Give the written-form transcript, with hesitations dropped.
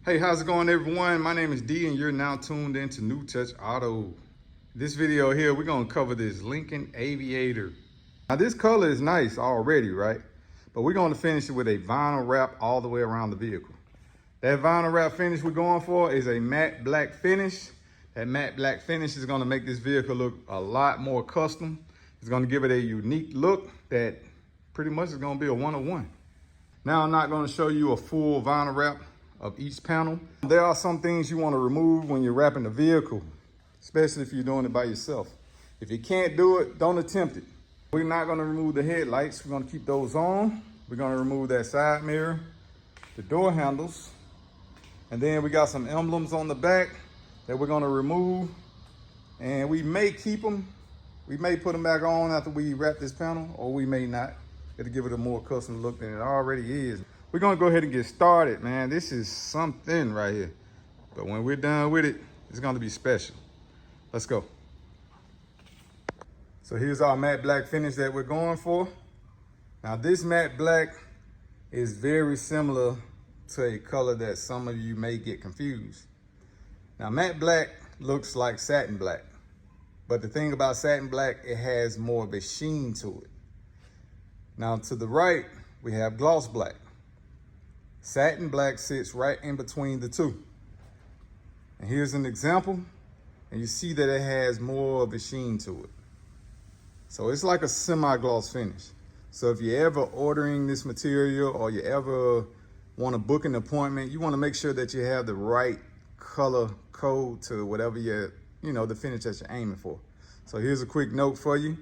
Hey, how's it going, everyone? My name is D and you're now tuned into New Touch Auto. This video here, we're gonna cover this Lincoln Aviator. Now this color is nice already, right? But we're gonna finish it with a vinyl wrap all the way around the vehicle. That vinyl wrap finish we're going for is a matte black finish. That matte black finish is gonna make this vehicle look a lot more custom. It's gonna give it a unique look that pretty much is gonna be a one-of-one. Now I'm not gonna show you a full vinyl wrap of each panel. There are some things you want to remove when you're wrapping the vehicle, especially if you're doing it by yourself. If you can't do it, don't attempt it. We're not going to remove the headlights. We're going to keep those on. We're going to remove that side mirror, the door handles, and then we got some emblems on the back that we're going to remove, and we may keep them. We may put them back on after we wrap this panel, or we may not. It'll give it a more custom look than it already is. We're gonna go ahead and get started, man. This is something right here. But when we're done with it, it's gonna be special. Let's go. So here's our matte black finish that we're going for. Now this matte black is very similar to a color that some of you may get confused. Now matte black looks like satin black. But the thing about satin black, it has more of a sheen to it. Now to the right, we have gloss black. Satin black sits right in between the two. And here's an example, and you see that it has more of a sheen to it. So it's like a semi-gloss finish. So if you're ever ordering this material or you ever want to book an appointment, you want to make sure that you have the right color code to whatever the finish that you're aiming for. So here's a quick note for you.